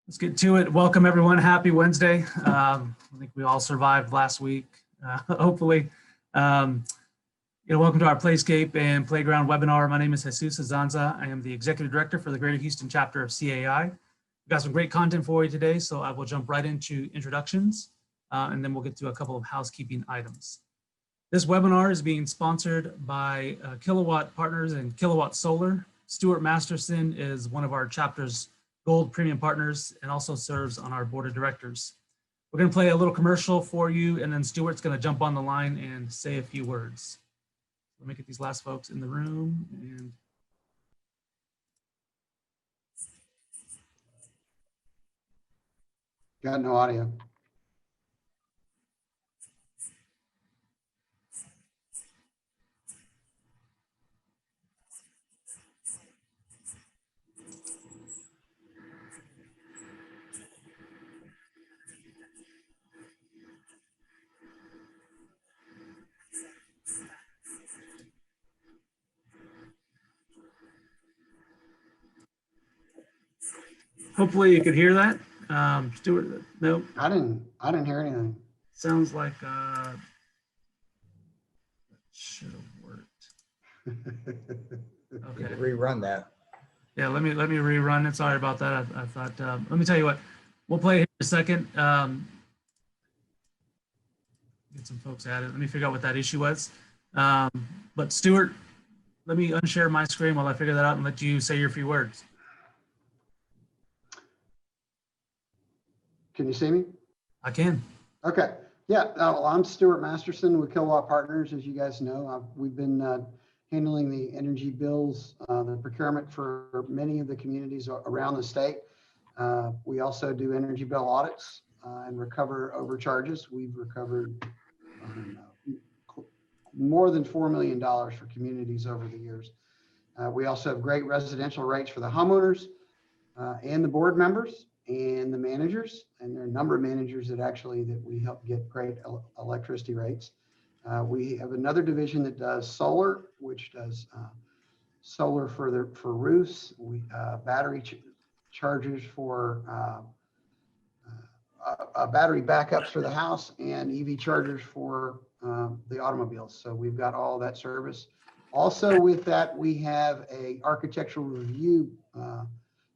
Let's get to it. Welcome everyone. Happy Wednesday. I think we all survived last week, hopefully. Welcome to our Playscape and Playground webinar. My name is Jesus Azanza. I am the Executive Director for the Greater Houston chapter of CAI. We've got some great content for you today, so I will jump right into introductions, and then we'll get to a couple of housekeeping items. This webinar is being sponsored by Kilowatt Partners and Kilowatt Solar. Stuart Masterson is one of our chapter's Gold Premium Partners and also serves on our board of directors. We're going to play a little commercial for you, and then Stuart's going to jump on the line and say a few words. Let me get these last folks in the room. And got no audio. hopefully you could hear that. Stuart, no. I didn't hear anything. Sounds like should have worked. Okay. Rerun that. Yeah, let me rerun it. Sorry about that. I thought let me tell you what, we'll play it here in a second. Get some folks added. Let me figure out what that issue was. But Stuart, let me unshare my screen while I figure that out and let you say your few words. Can you see me? I can. Okay. Yeah, I'm Stuart Masterson with Kilowatt Partners. As you guys know, we've been handling the energy bills, the procurement for many of the communities around the state. We also do energy bill audits and recover overcharges. We've recovered more than $4 million for communities over the years. We also have great residential rates for the homeowners and the board members and the managers, and there are a number of managers that we help get great electricity rates. We have another division that does solar, which does solar for roofs. We battery chargers for battery backups for the house, and EV chargers for the automobiles. So we've got all that service. Also with that, we have a architectural review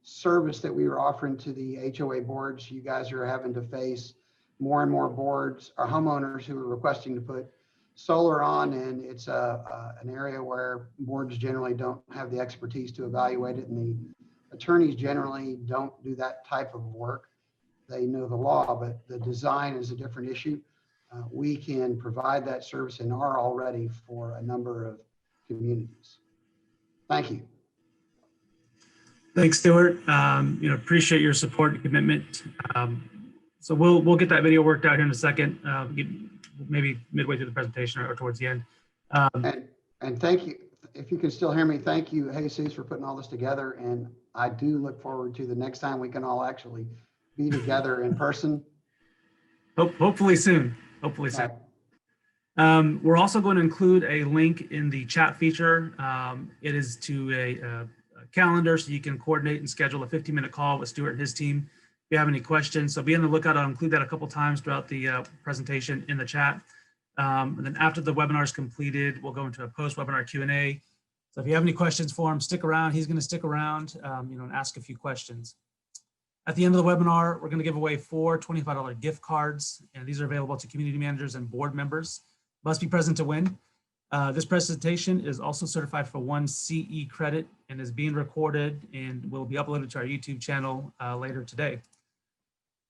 service that we are offering to the HOA boards. You guys are having to face more and more boards or homeowners who are requesting to put solar on, and it's an area where boards generally don't have the expertise to evaluate it, and the attorneys generally don't do that type of work. They know the law, but the design is a different issue. We can provide that service and are already for a number of communities. Thank you. Thanks, Stuart. Appreciate your support and commitment. So we'll get that video worked out here in a second, maybe midway through the presentation or towards the end. And thank you. If you can still hear me, thank you, Jesus, for putting all this together. And I do look forward to the next time we can all actually be together in person. Hopefully soon. Hopefully soon. We're also going to include a link in the chat feature. It is to a calendar, so you can coordinate and schedule a 15-minute call with Stuart and his team if you have any questions. So be on the lookout. I'll include that a couple times throughout the presentation in the chat. And then after the webinar is completed, we'll go into a post-webinar Q&A. So if you have any questions for him, stick around. He's going to stick around, and ask a few questions. At the end of the webinar, we're going to give away 4 $25 gift cards, and these are available to community managers and board members. Must be present to win. This presentation is also certified for 1 CE credit and is being recorded and will be uploaded to our YouTube channel later today.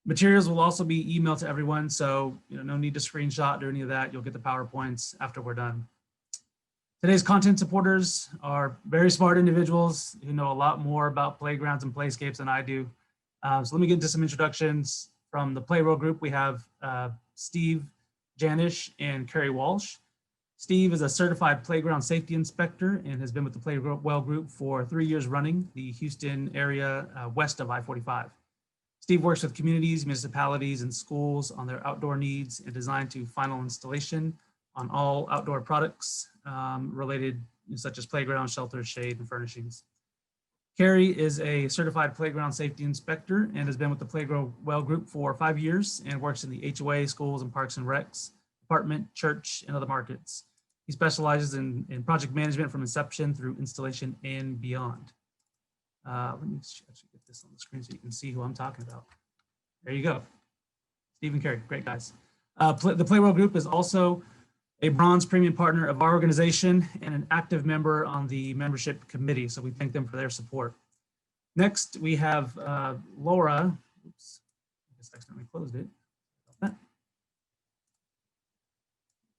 Materials will also be emailed to everyone, so no need to screenshot or any of that. You'll get the PowerPoints after we're done. Today's content supporters are very smart individuals who know a lot more about playgrounds and playscapes than I do. So let me get into some introductions. From the Playroll group, we have Steve Janish and Carrie Walsh. Steve is a certified playground safety inspector and has been with the Playroll group for 3 years running the Houston area west of I-45. Steve works with communities, municipalities, and schools on their outdoor needs and design to final installation on all outdoor products related, such as playground, shelters, shade, and furnishings. Carrie is a certified playground safety inspector and has been with the Playground Well Group for 5 years and works in the HOA, schools and parks and recs, department, church, and other markets. He specializes in project management from inception through installation and beyond. Let me actually get this on the screen so you can see who I'm talking about. There you go. Steve and Carrie, great guys. The Playwell Group is also a bronze premium partner of our organization and an active member on the membership committee. So we thank them for their support. Next, we have Laura. Oops, I just accidentally closed it.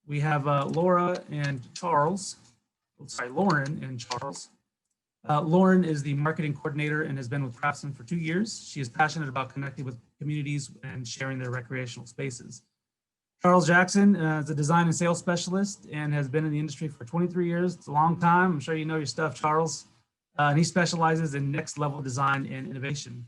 We have Laura and Charles. Sorry, Lauren and Charles. Lauren is the marketing coordinator and has been with Craftsman for 2 years. She is passionate about connecting with communities and sharing their recreational spaces. Charles Jackson is a design and sales specialist and has been in the industry for 23 years. It's a long time. I'm sure you know your stuff, Charles. And he specializes in next level design and innovation.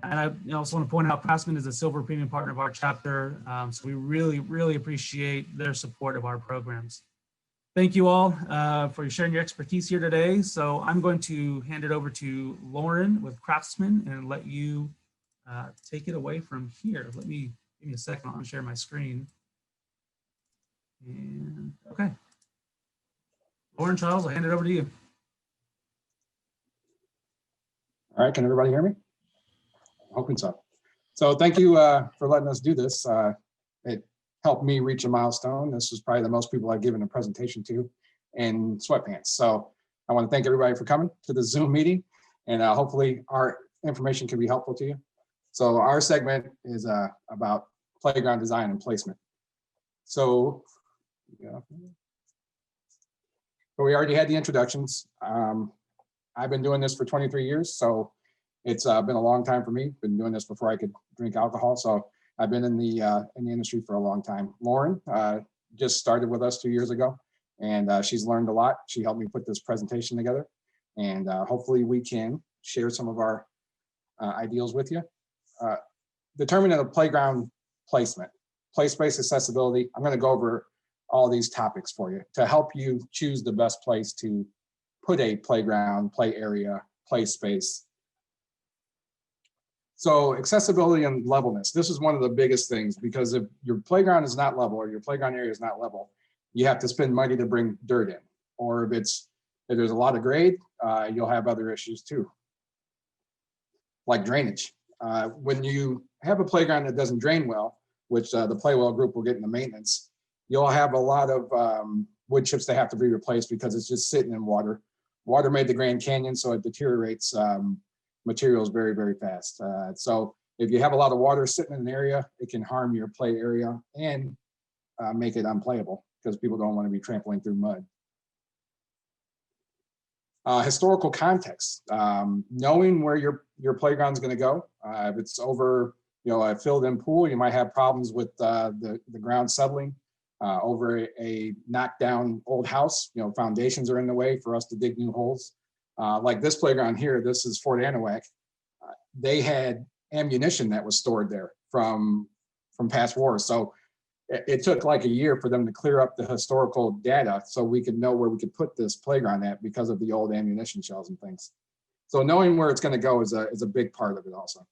And I also want to point out Craftsman is a silver premium partner of our chapter. So we really appreciate their support of our programs. Thank you all for sharing your expertise here today. So I'm going to hand it over to Lauren with Craftsman and let you take it away from here. Give me a second. I'll share my screen. And okay. Lauren, Charles, I'll hand it over to you. All right, can everybody hear me? I'm hoping so. So thank you for letting us do this. It helped me reach a milestone. This is probably the most people I've given a presentation to in sweatpants. So I want to thank everybody for coming to the Zoom meeting, and hopefully our information can be helpful to you. So our segment is about playground design and placement. So, yeah. But we already had the introductions. I've been doing this for 23 years, so it's been a long time for me. Been doing this before I could drink alcohol, so I've been in the industry for a long time. Lauren just started with us 2 years ago, and she's learned a lot. She helped me put this presentation together, and hopefully we can share some of our ideals with you. Determining a playground placement, place-based accessibility. I'm going to go over all these topics for you to help you choose the best place to put a playground, play area, play space. So accessibility and levelness. This is one of the biggest things, because if your playground is not level or your playground area is not level, you have to spend money to bring dirt in. Or if there's a lot of grade, you'll have other issues too, like drainage. When you have a playground that doesn't drain well, which the Playwell group will get into maintenance, you'll have a lot of wood chips that have to be replaced because it's just sitting in water. Water made the Grand Canyon, so it deteriorates materials very, very fast. So if you have a lot of water sitting in an area, it can harm your play area and make it unplayable because people don't want to be trampling through mud. Historical context, knowing where your playground is going to go. If it's over, a filled-in pool, you might have problems with the ground settling. Over a knocked-down old house, foundations are in the way for us to dig new holes. Like this playground here, this is Fort Anahuac. They had ammunition that was stored there from past wars. So it took like a year for them to clear up the historical data so we could know where we could put this playground at because of the old ammunition shells and things. So knowing where it's going to go is a big part of it also.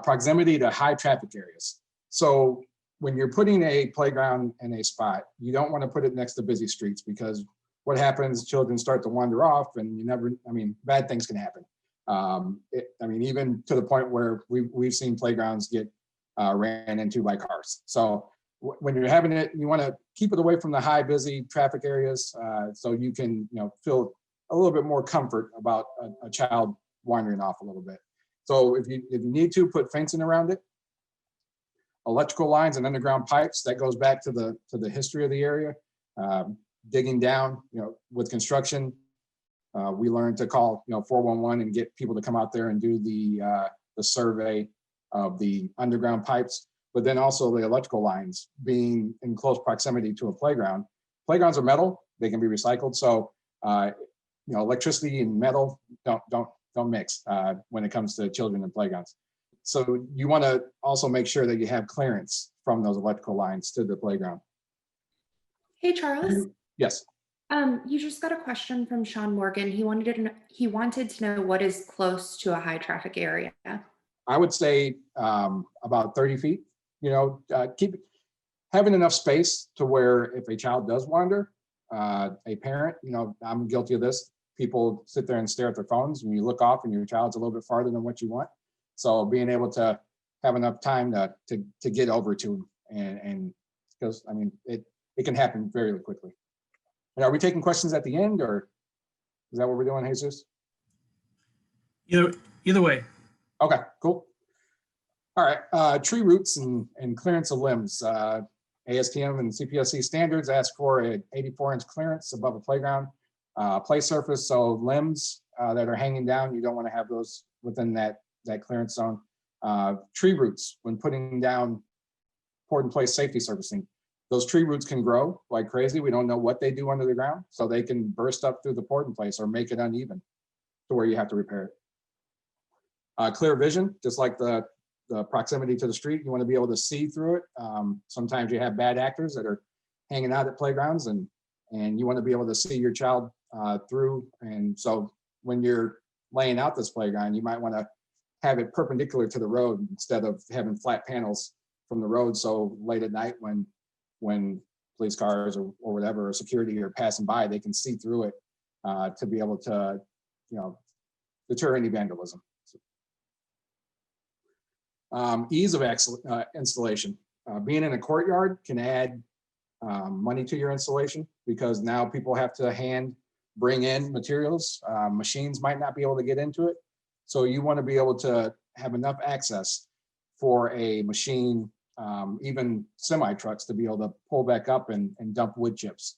Proximity to high traffic areas. So when you're putting a playground in a spot, you don't want to put it next to busy streets, because what happens, children start to wander off and bad things can happen. Even to the point where we've seen playgrounds get ran into by cars. So when you're having it, you want to keep it away from the high busy traffic areas so you can feel a little bit more comfort about a child wandering off a little bit. So if you need to, put fencing around it. Electrical lines and underground pipes, that goes back to the history of the area. Digging down, with construction, we learned to call 411 and get people to come out there and do the survey of the underground pipes, but then also the electrical lines being in close proximity to a playground. Playgrounds are metal; they can be recycled. So electricity and metal don't mix when it comes to children and playgrounds. So you want to also make sure that you have clearance from those electrical lines to the playground. Hey, Charles. Yes. You just got a question from Sean Morgan. He wanted to know what is close to a high traffic area. I would say about 30 feet, keep having enough space to where if a child does wander, a parent, I'm guilty of this. People sit there and stare at their phones and you look off and your child's a little bit farther than what you want. So being able to have enough time to get over to them and because it can happen very quickly. And are we taking questions at the end or is that what we're doing, Jesus? Either way. Okay, cool. All right, tree roots and clearance of limbs. ASTM and CPSC standards ask for an 84-inch clearance above a playground play surface. So limbs that are hanging down, you don't want to have those within that clearance zone. Tree roots, when putting down port and place safety surfacing, those tree roots can grow like crazy. We don't know what they do under the ground. So they can burst up through the port and place or make it uneven to where you have to repair it. Clear vision, just like the proximity to the street, you want to be able to see through it. Sometimes you have bad actors that are hanging out at playgrounds and you want to be able to see your child through. And so when you're laying out this playground, you might want to have it perpendicular to the road instead of having flat panels from the road. So late at night when police cars or whatever, or security are passing by, they can see through it to be able to, deter any vandalism. Ease of installation. Being in a courtyard can add money to your installation because now people have to bring in materials. Machines might not be able to get into it. So you want to be able to have enough access for a machine, even semi trucks, to be able to pull back up and dump wood chips.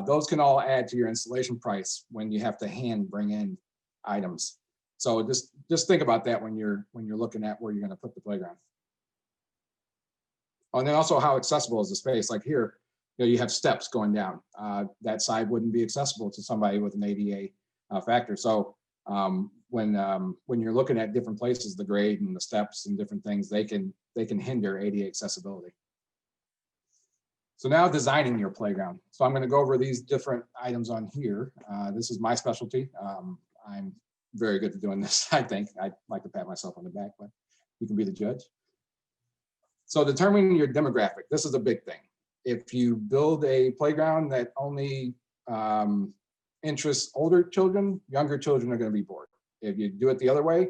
Those can all add to your installation price when you have to bring in items. So just think about that when you're looking at where you're going to put the playground. Oh, and then also how accessible is the space? Like here, you have steps going down. That side wouldn't be accessible to somebody with an ADA factor. So when you're looking at different places, the grade and the steps and different things, they can hinder ADA accessibility. So now designing your playground. So I'm going to go over these different items on here. This is my specialty. I'm very good at doing this, I think. I like to pat myself on the back, but you can be the judge. So determining your demographic, this is a big thing. If you build a playground that only interests older children, younger children are going to be bored. If you do it the other way,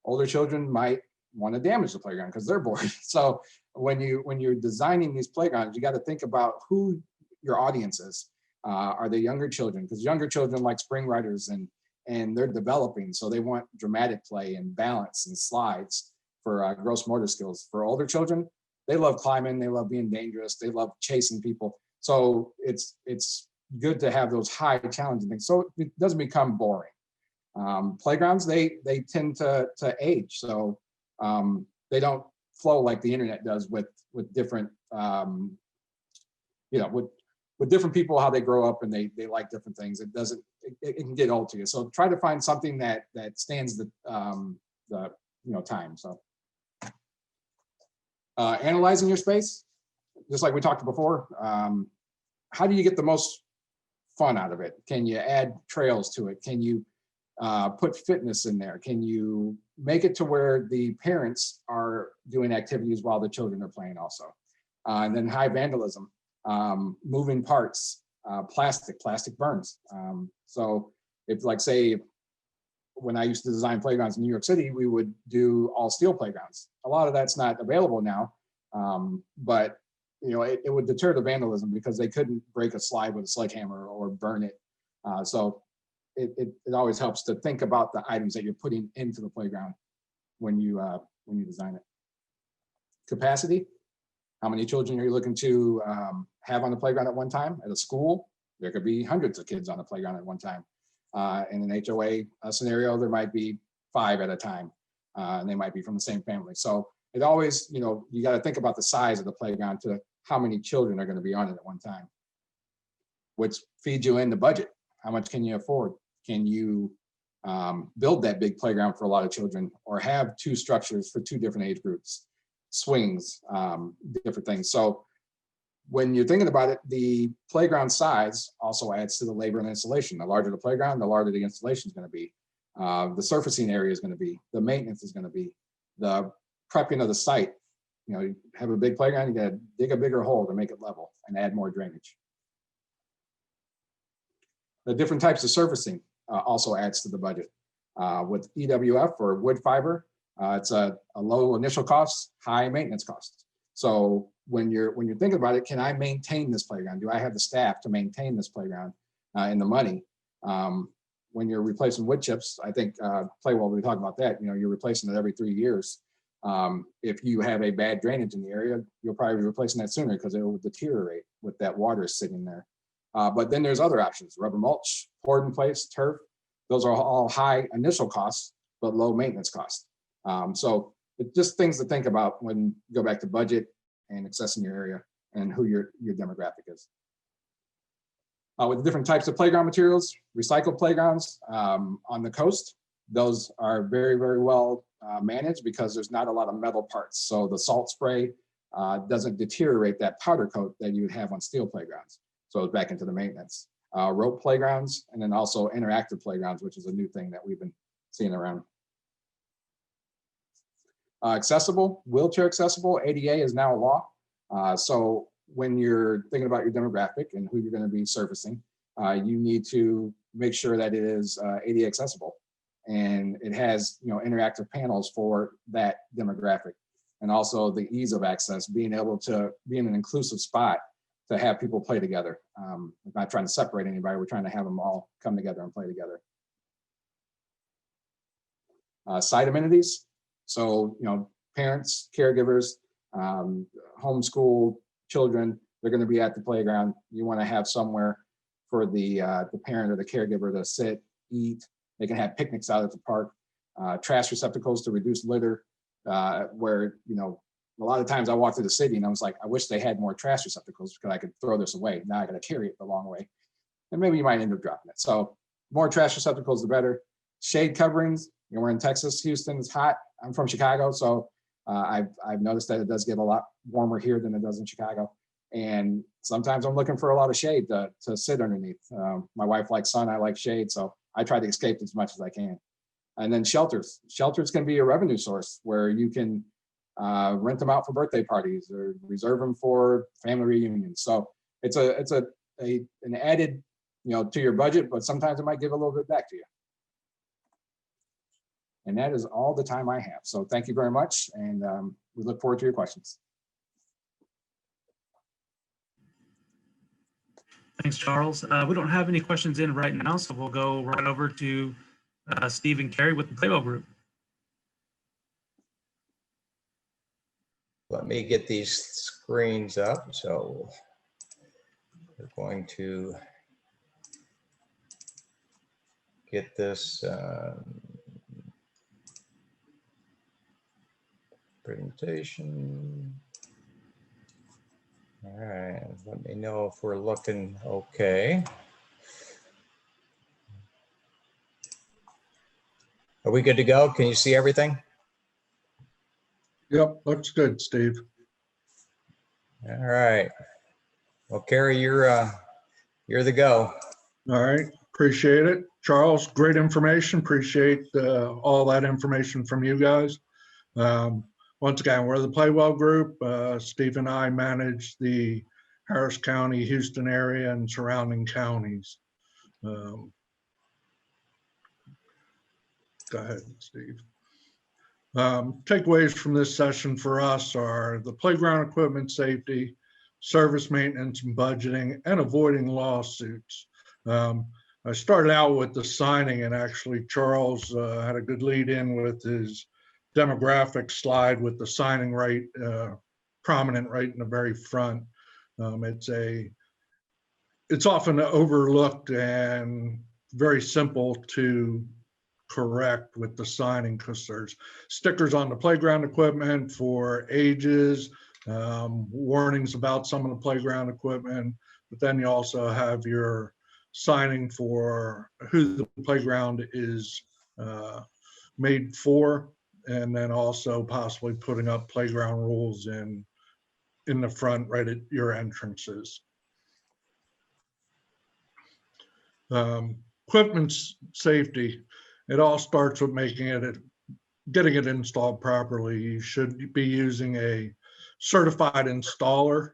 older children might want to damage the playground because they're bored. So when you're designing these playgrounds, you got to think about who your audience is. Are they younger children? Because younger children like spring riders and they're developing, so they want dramatic play and balance and slides for gross motor skills. For older children, they love climbing, they love being dangerous, they love chasing people. So it's good to have those high challenging things so it doesn't become boring. Playgrounds, they tend to age, so they don't flow like the internet does with different with different people, how they grow up and they like different things. It can get old to you. So try to find something that stands the time. So analyzing your space, just like we talked before, how do you get the most fun out of it? Can you add trails to it? Can you put fitness in there? Can you make it to where the parents are doing activities while the children are playing also? And then high vandalism, moving parts, plastic burns. So if, like, say, when I used to design playgrounds in New York City, we would do all steel playgrounds. A lot of that's not available now, but it would deter the vandalism because they couldn't break a slide with a sledgehammer or burn it. So it always helps to think about the items that you're putting into the playground when you design it. Capacity. How many children are you looking to have on the playground at one time? At a school, there could be hundreds of kids on the playground at one time. In an HOA scenario, there might be 5 at a time, and they might be from the same family. So it always, you got to think about the size of the playground to how many children are going to be on it at one time, which feeds you in the budget. How much can you afford? Can you build that big playground for a lot of children, or have 2 structures for 2 different age groups? Swings, different things. So when you're thinking about it, the playground size also adds to the labor and installation. The larger the playground, the larger the installation is going to be. The surfacing area is going to be, the maintenance is going to be, the prepping of the site. You know, you have a big playground, you got to dig a bigger hole to make it level and add more drainage. The different types of surfacing also adds to the budget. With EWF or wood fiber, it's a low initial cost, high maintenance cost. So when you're thinking about it, can I maintain this playground? Do I have the staff to maintain this playground and the money? When you're replacing wood chips, I think Playwell, we talk about that, you know, you're replacing it every 3 years. If you have a bad drainage in the area, you'll probably be replacing that sooner because it will deteriorate with that water sitting there. But then there's other options, rubber mulch, poured in place, turf. Those are all high initial costs, but low maintenance costs. So it's just things to think about when you go back to budget and accessing your area and who your demographic is. With different types of playground materials, recycled playgrounds on the coast, those are very, very well managed because there's not a lot of metal parts. So the salt spray doesn't deteriorate that powder coat that you would have on steel playgrounds. So it's back into the maintenance. Rope playgrounds, and then also interactive playgrounds, which is a new thing that we've been seeing around. Accessible, wheelchair accessible, ADA is now a law. So when you're thinking about your demographic and who you're going to be servicing, you need to make sure that it is ADA accessible, and it has, you know, interactive panels for that demographic, and also the ease of access, being able to be in an inclusive spot to have people play together. We're not trying to separate anybody. We're trying to have them all come together and play together. Site amenities. So, you know, parents, caregivers, homeschool children, they're going to be at the playground. You want to have somewhere for the parent or the caregiver to sit, eat. They can have picnics out at the park. Trash receptacles to reduce litter, where, you know, a lot of times I walk through the city and I was like, I wish they had more trash receptacles because I could throw this away. Now I got to carry it the long way. And maybe you might end up dropping it. So more trash receptacles, the better. Shade coverings. You know, we're in Texas, Houston, it's hot. I'm from Chicago, so I've noticed that it does get a lot warmer here than it does in Chicago. And sometimes I'm looking for a lot of shade to sit underneath. My wife likes sun, I like shade, so I try to escape as much as I can. And then shelters. Shelters can be a revenue source where you can rent them out for birthday parties or reserve them for family reunions. So it's an added, you know, to your budget, but sometimes it might give a little bit back to you. And that is all the time I have. So thank you very much. And we look forward to your questions. Thanks, Charles. We don't have any questions in right now, so we'll go right over to Steve and Carrie with the Playwell Group. Let me get these screens up. So we're going to get this presentation. All right, let me know if we're looking okay. Are we good to go? Can you see everything? Yep, looks good, Steve. All right. Well, Carrie, you're the go. All right, appreciate it. Charles, great information. Appreciate all that information from you guys. Once again, we're the Playwell Group. Steve and I manage the Harris County, Houston area, and surrounding counties. Go ahead, Steve. Takeaways from this session for us are the playground equipment safety, service maintenance and budgeting, and avoiding lawsuits. I started out with the signing, and actually Charles had a good lead in with his demographic slide with the signing right prominent right in the very front. It's often overlooked and very simple to correct with the signing because there's stickers on the playground equipment for ages, warnings about some of the playground equipment, but then you also have your signing for who the playground is made for, and then also possibly putting up playground rules in in the front right at your entrances. Equipment safety, it all starts with getting it installed properly. You should be using a certified installer,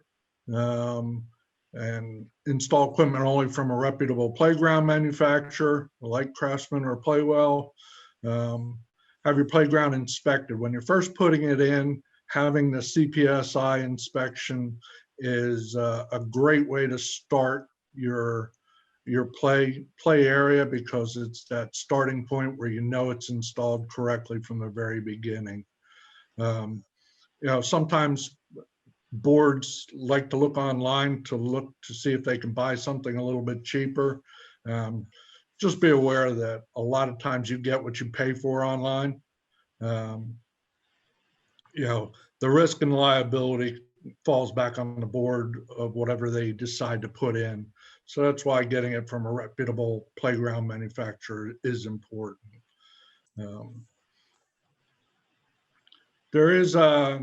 and install equipment only from a reputable playground manufacturer like Craftsman or Playwell. Have your playground inspected. When you're first putting it in, having the CPSI inspection is a great way to start your play area, because it's that starting point where you know it's installed correctly from the very beginning. Sometimes boards like to look online to see if they can buy something a little bit cheaper. Just be aware that a lot of times you get what you pay for online. The risk and liability falls back on the board of whatever they decide to put in. So that's why getting it from a reputable playground manufacturer is important. These are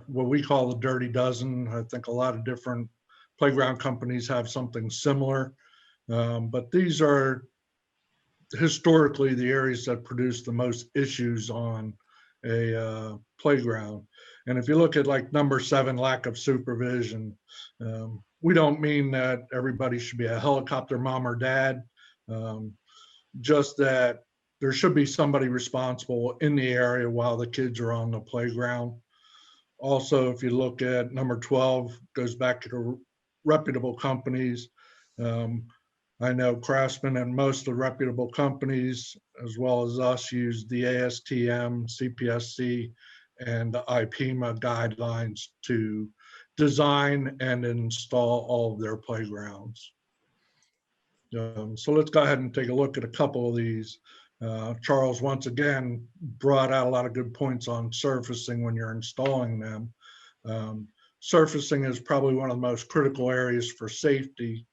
what we call the dirty dozen. I think a lot of different playground companies have something similar, but these are historically the areas that produce the most issues on a playground. And if you look at like number 7, lack of supervision, we don't mean that everybody should be a helicopter mom or dad, just that there should be somebody responsible in the area while the kids are on the playground. Also, if you look at number 12, goes back to reputable companies. I know Craftsman and most of the reputable companies, as well as us, use the ASTM, CPSC, and the IPMA guidelines to design and install all of their playgrounds. So let's go ahead and take a look at a couple of these. Charles, once again, brought out a lot of good points on surfacing when you're installing them. Surfacing is probably one of the most critical areas for safety.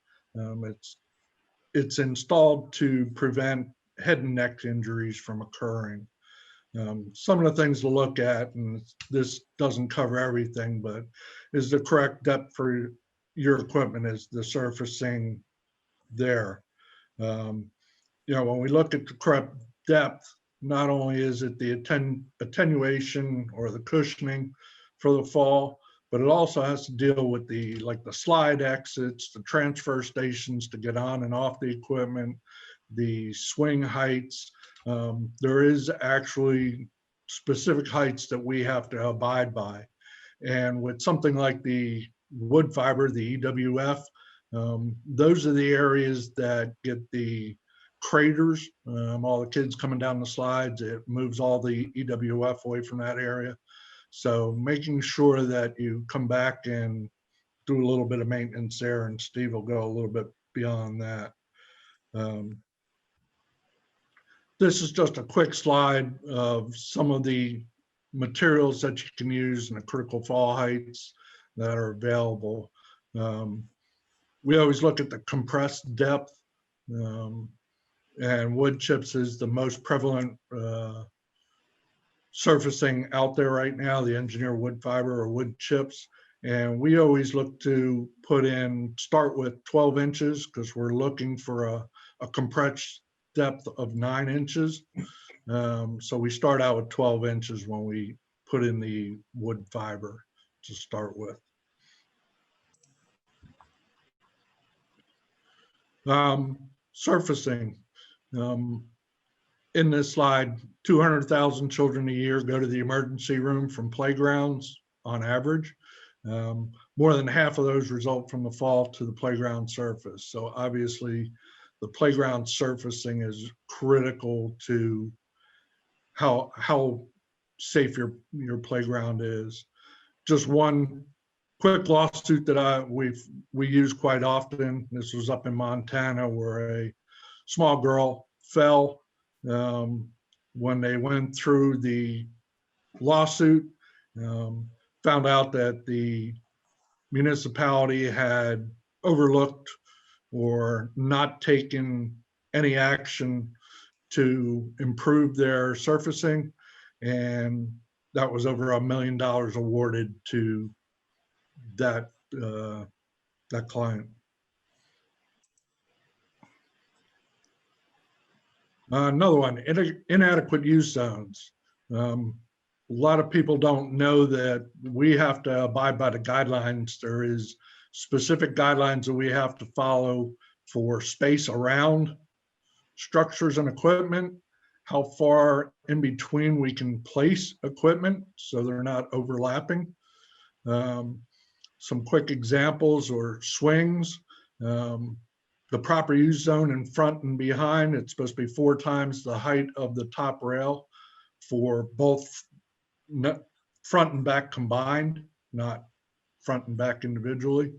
It's installed to prevent head and neck injuries from occurring. Some of the things to look at, and this doesn't cover everything, but is the correct depth for your equipment, is the surfacing there. When we look at the correct depth, not only is it the attenuation or the cushioning for the fall, but it also has to deal with the slide exits, the transfer stations to get on and off the equipment, the swing heights. There is actually specific heights that we have to abide by. And with something like the wood fiber, the EWF, those are the areas that get the craters, all the kids coming down the slides. It moves all the EWF away from that area. So making sure that you come back and do a little bit of maintenance there, and Steve will go a little bit beyond that. This is just a quick slide of some of the materials that you can use and the critical fall heights that are available. We always look at the compressed depth, and wood chips is the most prevalent surfacing out there right now, the engineered wood fiber or wood chips. And we always look to start with 12 inches because we're looking for a compressed depth of 9 inches. So we start out with 12 inches when we put in the wood fiber to start with. Surfacing. In this slide, 200,000 children a year go to the emergency room from playgrounds on average. More than half of those result from the fall to the playground surface. So obviously the playground surfacing is critical to how safe your playground is. Just one quick lawsuit that we use quite often. This was up in Montana where a small girl fell. When they went through the lawsuit, found out that the municipality had overlooked or not taken any action to improve their surfacing, and that was over $1 million awarded to that that client. Another one, inadequate use zones. A lot of people don't know that we have to abide by the guidelines. There is specific guidelines that we have to follow for space around structures and equipment, how far in between we can place equipment so they're not overlapping. Some quick examples or swings. The proper use zone in front and behind, it's supposed to be 4 times the height of the top rail for both front and back combined, not front and back individually.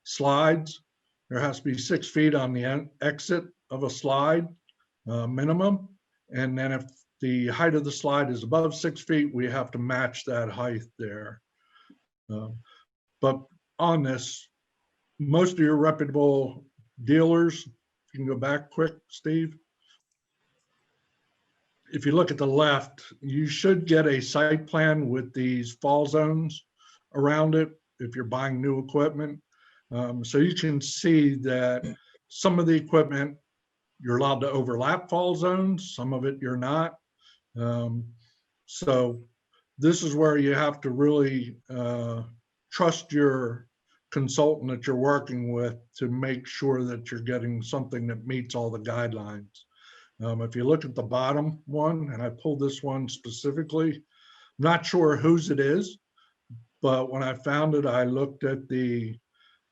Slides, there has to be 6 feet on the exit of a slide minimum. And then if the height of the slide is above 6 feet, we have to match that height there. But on this, most of your reputable dealers, you can go back quick, Steve. If you look at the left, you should get a site plan with these fall zones around it if you're buying new equipment. So you can see that some of the equipment, you're allowed to overlap fall zones, some of it you're not. So this is where you have to really trust your consultant that you're working with to make sure that you're getting something that meets all the guidelines. If you look at the bottom one, and I pulled this one specifically, not sure whose it is, but when I found it, I looked at the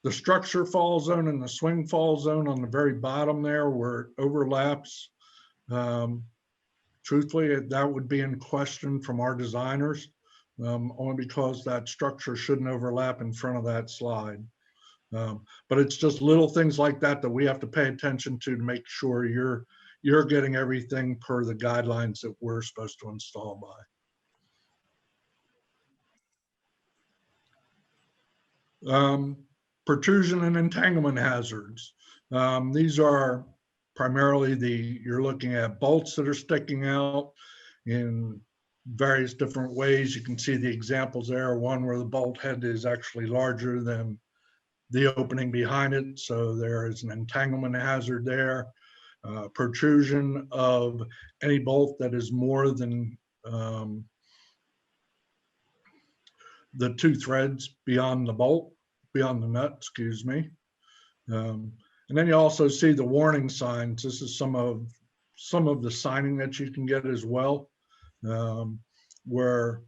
structure fall zone and the swing fall zone on the very bottom there where it overlaps. Truthfully, that would be in question from our designers, only because that structure shouldn't overlap in front of that slide. But it's just little things like that that we have to pay attention to make sure you're getting everything per the guidelines that we're supposed to install by. Protrusion and entanglement hazards. These are primarily you're looking at bolts that are sticking out in various different ways. You can see the examples there, one where the bolt head is actually larger than the opening behind it. So there is an entanglement hazard there. Protrusion of any bolt that is more than the 2 threads beyond the nut, excuse me. And then you also see the warning signs. This is some of the signing that you can get as well, where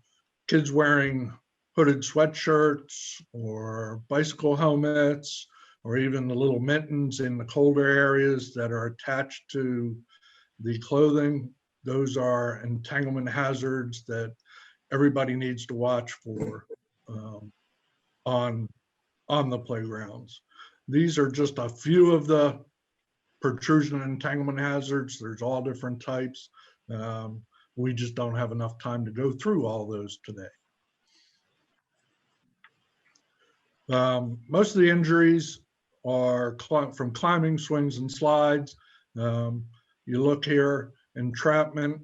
kids wearing hooded sweatshirts or bicycle helmets, or even the little mittens in the colder areas that are attached to the clothing. Those are entanglement hazards that everybody needs to watch for on the playgrounds. These are just a few of the protrusion and entanglement hazards. There's all different types. We just don't have enough time to go through all those today. Most of the injuries are from climbing, swings, and slides. You look here, entrapment,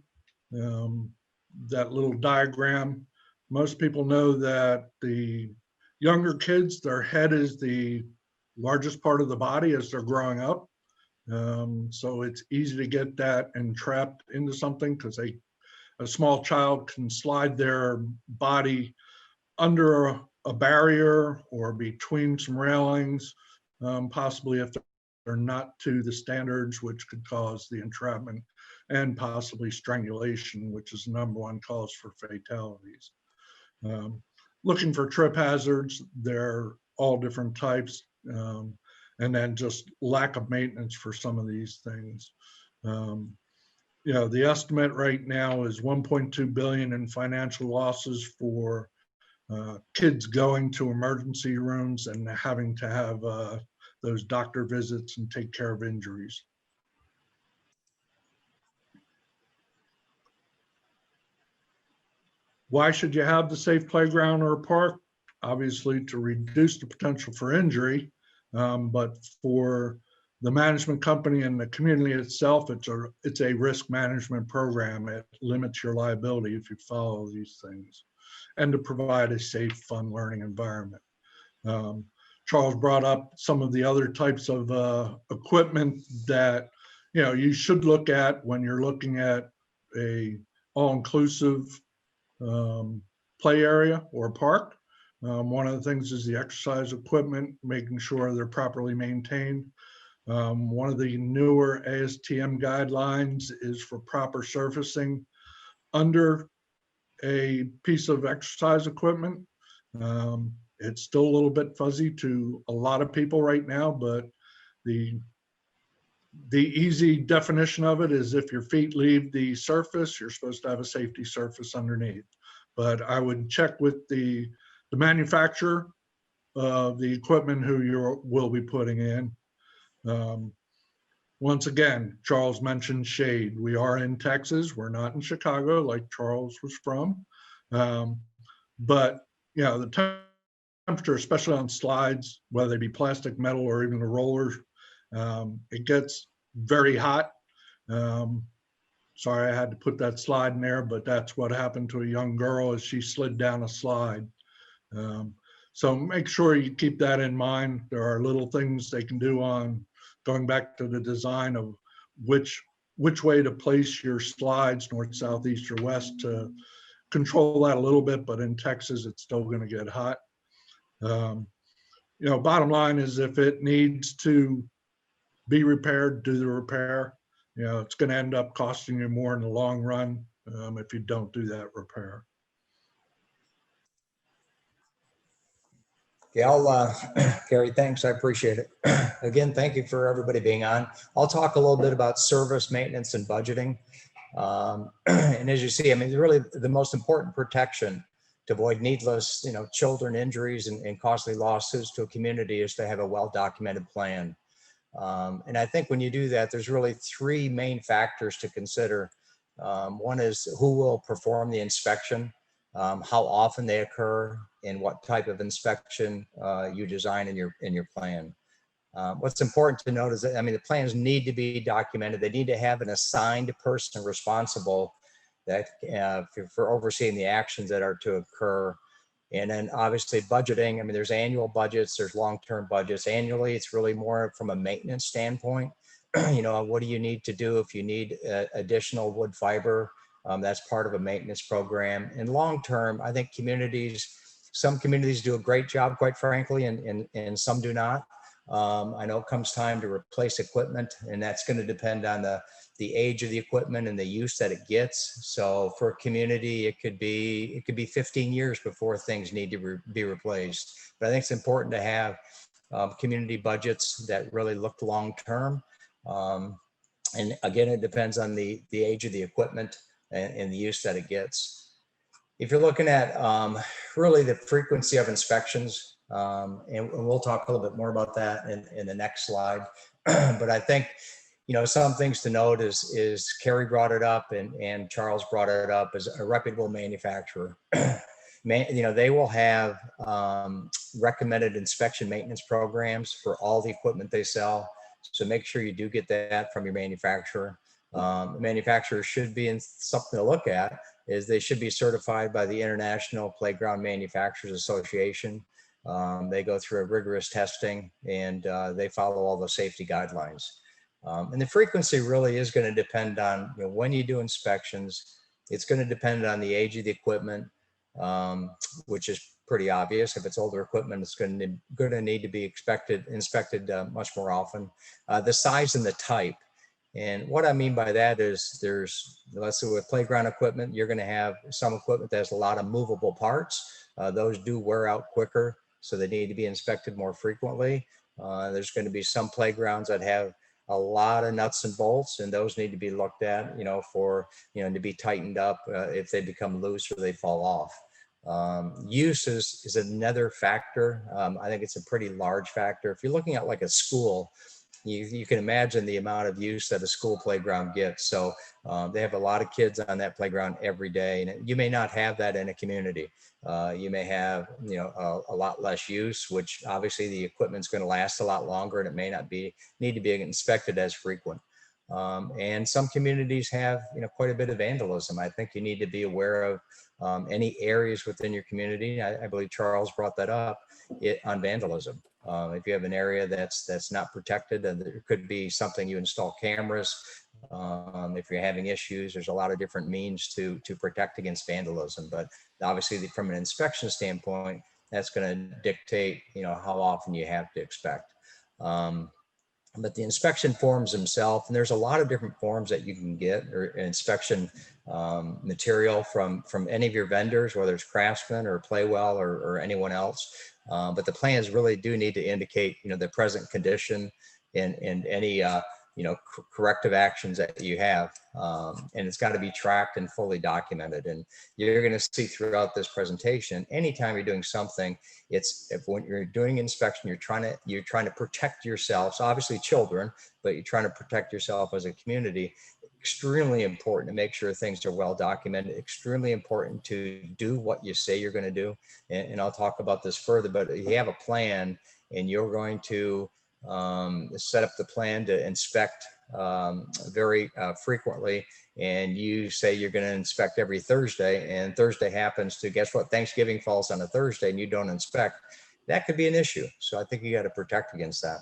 that little diagram. Most people know that the younger kids, their head is the largest part of the body as they're growing up. So it's easy to get that entrapped into something because a small child can slide their body under a barrier or between some railings, possibly if they're not to the standards, which could cause the entrapment and possibly strangulation, which is the #1 cause for fatalities. Looking for trip hazards, they're all different types, and then just lack of maintenance for some of these things. You know, the estimate right now is 1.2 billion in financial losses for kids going to emergency rooms and having to have those doctor visits and take care of injuries. Why should you have the safe playground or park? Obviously to reduce the potential for injury, but for the management company and the community itself, it's a risk management program. It limits your liability if you follow these things. and to provide a safe, fun learning environment. Charles brought up some of the other types of equipment that you should look at when you're looking at a all-inclusive play area or park. One of the things is the exercise equipment, making sure they're properly maintained. One of the newer ASTM guidelines is for proper surfacing under a piece of exercise equipment. It's still a little bit fuzzy to a lot of people right now, but the easy definition of it is if your feet leave the surface, you're supposed to have a safety surface underneath. But I would check with the manufacturer of the equipment who you will be putting in. Once again, Charles mentioned shade. We are in Texas. We're not in Chicago like Charles was from. But the temperature, especially on slides, whether they be plastic, metal, or even the rollers, it gets very hot. Sorry, I had to put that slide in there, but that's what happened to a young girl as she slid down a slide. So make sure you keep that in mind. There are little things they can do on going back to the design of which way to place your slides, north, south, east, or west, to control that a little bit. But in Texas, it's still going to get hot. Bottom line is if it needs to be repaired, do the repair. It's going to end up costing you more in the long run if you don't do that repair. Yeah, Gary, thanks. I appreciate it. Again, thank you for everybody being on. I'll talk a little bit about service, maintenance, and budgeting. And as you see, I mean, really the most important protection to avoid needless, children injuries and costly lawsuits to a community is to have a well-documented plan. And I think when you do that, there's really three main factors to consider. One is who will perform the inspection, how often they occur, and what type of inspection you design in your plan. What's important to note is that, the plans need to be documented. They need to have an assigned person responsible that for overseeing the actions that are to occur. And then obviously budgeting, there's annual budgets, there's long-term budgets. Annually, it's really more from a maintenance standpoint. What do you need to do if you need additional wood fiber? That's part of a maintenance program. And long-term, I think some communities do a great job, quite frankly, and some do not. I know it comes time to replace equipment, and that's going to depend on the age of the equipment and the use that it gets. So for a community, it could be 15 years before things need to be replaced. But I think it's important to have community budgets that really look long-term. And again, it depends on the age of the equipment and the use that it gets. If you're looking at really the frequency of inspections, and we'll talk a little bit more about that in the next slide. But I think, some things to note is Carrie brought it up and Charles brought it up as a reputable manufacturer. They will have recommended inspection maintenance programs for all the equipment they sell. So make sure you do get that from your manufacturer. The manufacturer should be in something to look at is they should be certified by the International Playground Manufacturers Association. They go through a rigorous testing and they follow all the safety guidelines. And the frequency really is going to depend on when you do inspections. It's going to depend on the age of the equipment, which is pretty obvious. If it's older equipment, it's going to need to be inspected much more often. The size and the type. And what I mean by that is let's say with playground equipment, you're going to have some equipment that has a lot of movable parts. Those do wear out quicker, so they need to be inspected more frequently. There's going to be some playgrounds that have a lot of nuts and bolts, and those need to be looked at, to be tightened up if they become loose or they fall off. Use is another factor. I think it's a pretty large factor. If you're looking at like a school, you can imagine the amount of use that a school playground gets. So they have a lot of kids on that playground every day, and you may not have that in a community. You may have, a lot less use, which obviously the equipment's going to last a lot longer, and it may not need to be inspected as frequent. And some communities have, quite a bit of vandalism. I think you need to be aware of any areas within your community. I believe Charles brought that up on vandalism. If you have an area that's not protected, and there could be something you install cameras. If you're having issues, there's a lot of different means to protect against vandalism. But obviously, from an inspection standpoint, that's going to dictate, how often you have to inspect. But the inspection forms themselves, and there's a lot of different forms that you can get, or inspection material from any of your vendors, whether it's Craftsman or Playwell or anyone else. But the plans really do need to indicate, the present condition and any corrective actions that you have, and it's got to be tracked and fully documented. And you're going to see throughout this presentation, anytime you're doing something, when you're doing inspection, you're trying to protect yourselves, obviously children, but you're trying to protect yourself as a community. Extremely important to make sure things are well documented. Extremely important to do what you say you're going to do. And I'll talk about this further, but you have a plan and you're going to set up the plan to inspect very frequently, and you say you're going to inspect every Thursday, and Thursday happens to, guess what, Thanksgiving falls on a Thursday and you don't inspect, that could be an issue. So I think you got to protect against that.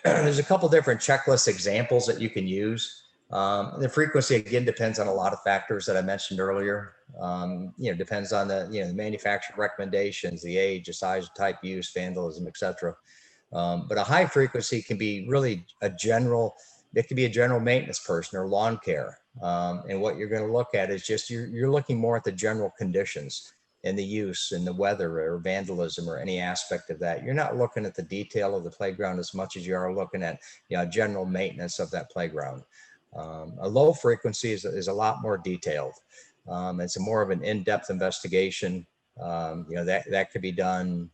There's a couple different checklist examples that you can use. The frequency, again, depends on a lot of factors that I mentioned earlier. Depends on the manufacturer recommendations, the age, the size, type, use, vandalism, etc. But a high frequency can be really it could be a general maintenance person or lawn care. And what you're going to look at is just, you're looking more at the general conditions and the use and the weather or vandalism or any aspect of that. You're not looking at the detail of the playground as much as you are looking at, general maintenance of that playground. A low frequency is a lot more detailed. It's more of an in-depth investigation. That could be done.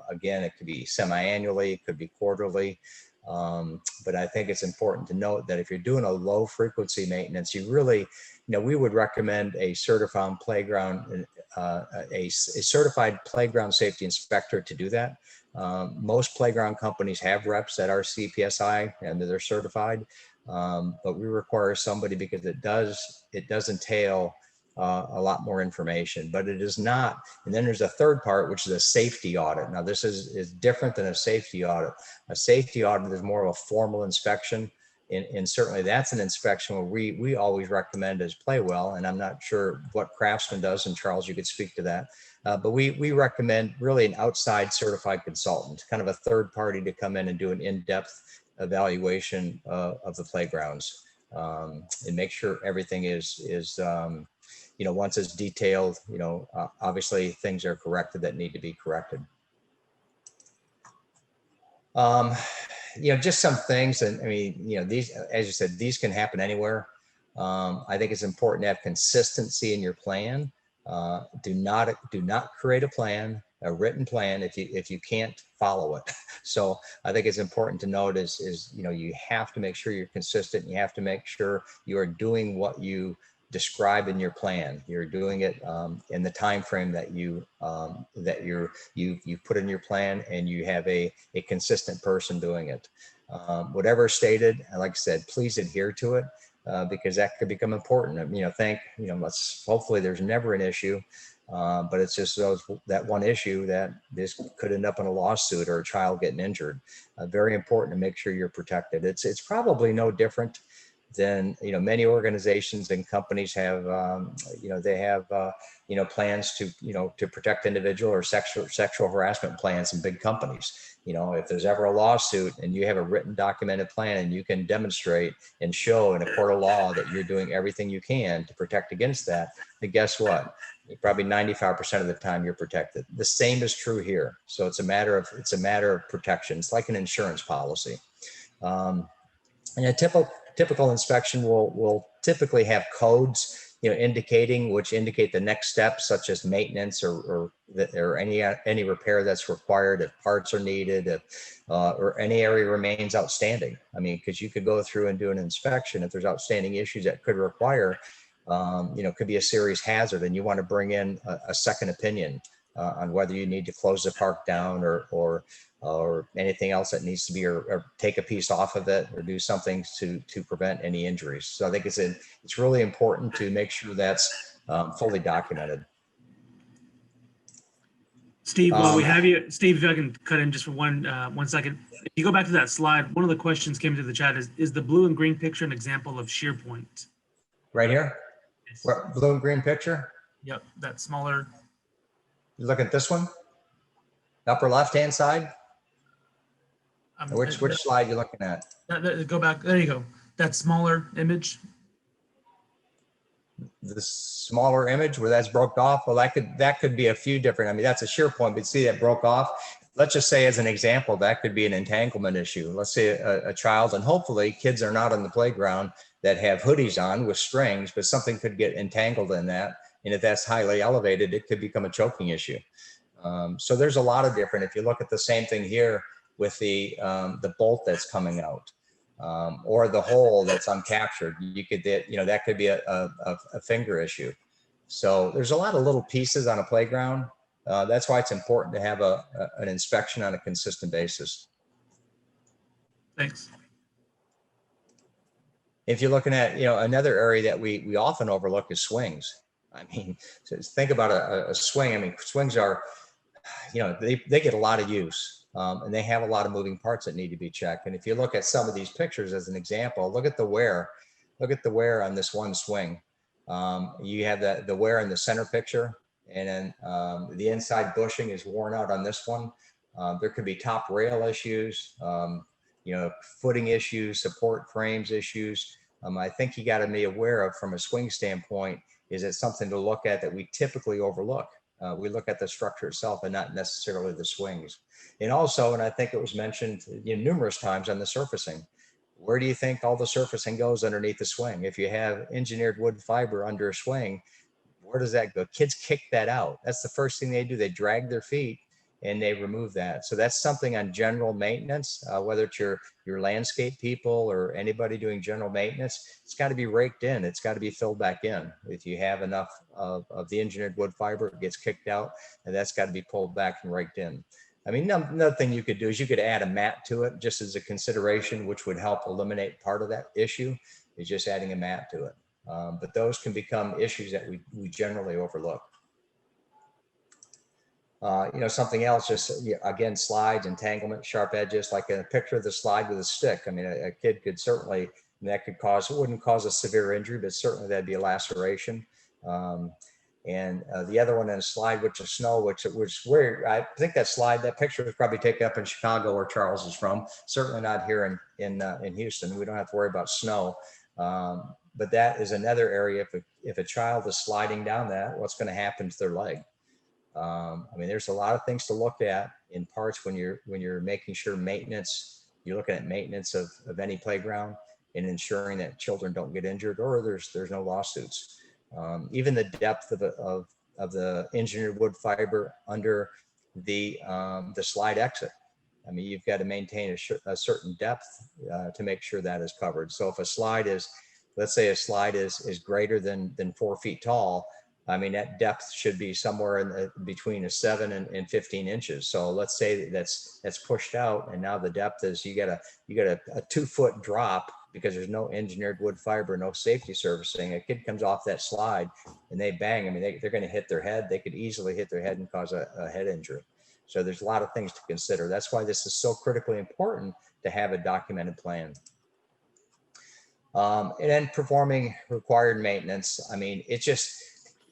Again, it could be semi-annually, it could be quarterly. But I think it's important to note that if you're doing a low frequency maintenance, you really, we would recommend a certified playground, a certified playground safety inspector to do that. Most playground companies have reps that are CPSI and they're certified, but we require somebody because it does entail a lot more information, but it is not. And then there's a third part, which is a safety audit. Now this is different than a safety audit. A safety audit is more of a formal inspection. And certainly that's an inspection where we always recommend as Playwell, and I'm not sure what Craftsman does, and Charles, you could speak to that. But we recommend really an outside certified consultant, kind of a third party to come in and do an in-depth evaluation of the playgrounds, and make sure everything is once it's detailed, obviously things are corrected that need to be corrected. Just some things, and I mean, these, as you said, these can happen anywhere. I think it's important to have consistency in your plan. Do not create a written plan if you can't follow it. So I think it's important to note is you have to make sure you're consistent. You have to make sure you are doing what you describe in your plan. You're doing it in the time frame that you put in your plan, and you have a consistent person doing it. Whatever stated, like I said, please adhere to it, because that could become important. Hopefully there's never an issue, but it's just that one issue that this could end up in a lawsuit or a child getting injured. Very important to make sure you're protected. It's probably no different than many organizations and companies have. They have plans to protect individual or sexual harassment plans in big companies. If there's ever a lawsuit and you have a written documented plan and you can demonstrate and show in a court of law that you're doing everything you can to protect against that, then guess what? Probably 95% of the time you're protected. The same is true here. So it's a matter of protection. It's like an insurance policy. And a typical inspection will typically have codes, which indicate the next steps, such as maintenance or any repair that's required, if parts are needed, or any area remains outstanding. I mean, because you could go through and do an inspection if there's outstanding issues that could require, could be a serious hazard, and you want to bring in a second opinion on whether you need to close the park down or anything else that needs to be, or take a piece off of it or do something to prevent any injuries. So I think it's really important to make sure that's fully documented. Steve, while we have you, Steve, if I can cut in just for one second. If you go back to that slide, one of the questions came into the chat is the blue and green picture an example of shear point? Right here, where, blue and green picture. Yep, that smaller. You look at this one, upper left-hand side. Which slide you looking at? Go back. There you go. That smaller image. The smaller image where that's broke off. Well, that could be a few different. I mean, that's a shear point, but see that broke off. Let's just say, as an example, that could be an entanglement issue. Let's say a child, and hopefully kids are not on the playground that have hoodies on with strings, but something could get entangled in that. And if that's highly elevated, it could become a choking issue. So there's a lot of different. If you look at the same thing here with the bolt that's coming out, or the hole that's uncaptured, you could, that could be a finger issue. So there's a lot of little pieces on a playground. That's why it's important to have an inspection on a consistent basis. Thanks. If you're looking at, another area that we often overlook is swings. I mean, so think about a swing. I mean, swings are, they get a lot of use. And they have a lot of moving parts that need to be checked. And if you look at some of these pictures as an example, look at the wear. Look at the wear on this one swing. You have the wear in the center picture, and then the inside bushing is worn out on this one. There could be top rail issues, footing issues, support frames issues. I think you got to be aware of, from a swing standpoint, is it something to look at that we typically overlook? We look at the structure itself and not necessarily the swings. And also, and I think it was mentioned numerous times, on the surfacing. Where do you think all the surfacing goes underneath the swing? If you have engineered wood fiber under a swing, where does that go? Kids kick that out. That's the first thing they do. They drag their feet and they remove that. So that's something on general maintenance, whether it's your landscape people or anybody doing general maintenance, it's got to be raked in. It's got to be filled back in. If you have enough of the engineered wood fiber, it gets kicked out, and that's got to be pulled back and raked in. I mean, another thing you could do is you could add a mat to it just as a consideration, which would help eliminate part of that issue, is just adding a mat to it. But those can become issues that we generally overlook. Something else, just again, slides, entanglement, sharp edges, like a picture of the slide with a stick. I mean, a kid could certainly, that could cause, it wouldn't cause a severe injury, but certainly that'd be a laceration. And the other one in a slide, which is snow, which was where I think that picture was probably taken up in Chicago, where Charles is from. Certainly not here in Houston. We don't have to worry about snow. But that is another area. If a child is sliding down that, what's going to happen to their leg? I mean, there's a lot of things to look at in parts when you're making sure maintenance. You're looking at maintenance of any playground and ensuring that children don't get injured, or there's no lawsuits. Even the depth of the engineered wood fiber under the slide exit. I mean, you've got to maintain a certain depth to make sure that is covered. So if a slide is, let's say a slide is greater than 4 feet tall, I mean, that depth should be somewhere in between a 7 and 15 inches. So let's say that's pushed out, and now the depth is, you got a 2 foot drop because there's no engineered wood fiber, no safety servicing. A kid comes off that slide and they bang. I mean, they're going to hit their head. They could easily hit their head and cause a head injury. So there's a lot of things to consider. That's why this is so critically important to have a documented plan. And then performing required maintenance. I mean, it's just,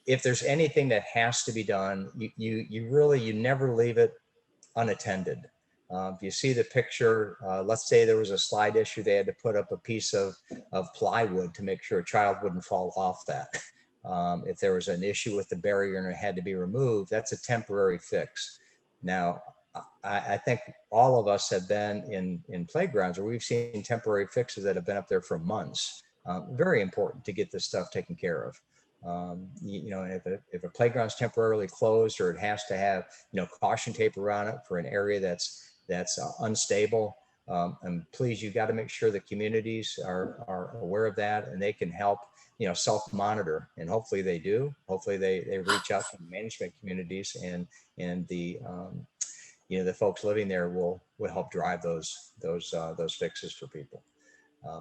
if there's anything that has to be done, you never leave it unattended. If you see the picture, let's say there was a slide issue, they had to put up a piece of plywood to make sure a child wouldn't fall off that. If there was an issue with the barrier and it had to be removed, that's a temporary fix. Now, I think all of us have been in playgrounds where we've seen temporary fixes that have been up there for months. Very important to get this stuff taken care of. If a playground's temporarily closed, or it has to have, caution tape around it for an area that's unstable, and please, you got to make sure the communities are aware of that, and they can help self-monitor, and hopefully they do. Hopefully they reach out to the management communities, and the the folks living there will help drive those fixes for people.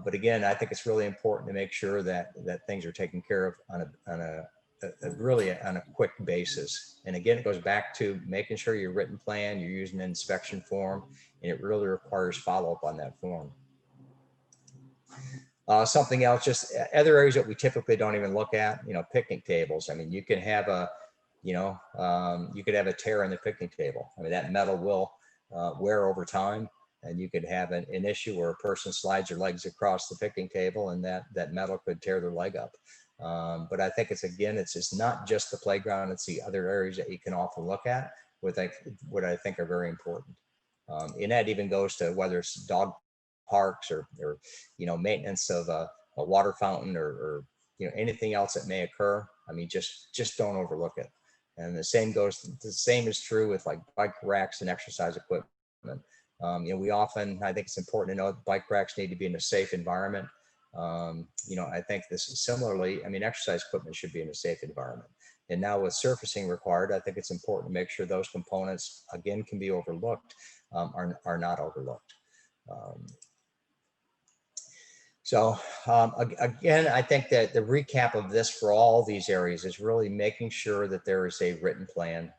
But again, I think it's really important to make sure that things are taken care of on a really on a quick basis. And again, it goes back to making sure your written plan, you're using an inspection form, and it really requires follow-up on that form. Something else, just other areas that we typically don't even look at, picnic tables. I mean, you can have you could have a tear in the picnic table. I mean, that metal will wear over time, and you could have an issue where a person slides their legs across the picnic table, and that metal could tear their leg up. But I think it's not just the playground, it's the other areas that you can often look at, what I think are very important. And that even goes to whether it's dog parks or maintenance of a water fountain or anything else that may occur. I mean, just don't overlook it. And the same is true with like bike racks and exercise equipment. We often, I think it's important to know that bike racks need to be in a safe environment. I think this is similarly, I mean, exercise equipment should be in a safe environment. And now with surfacing required, I think it's important to make sure those components, again, can be overlooked, are not overlooked. Again, I think that the recap of this for all these areas is really making sure that there is a written plan,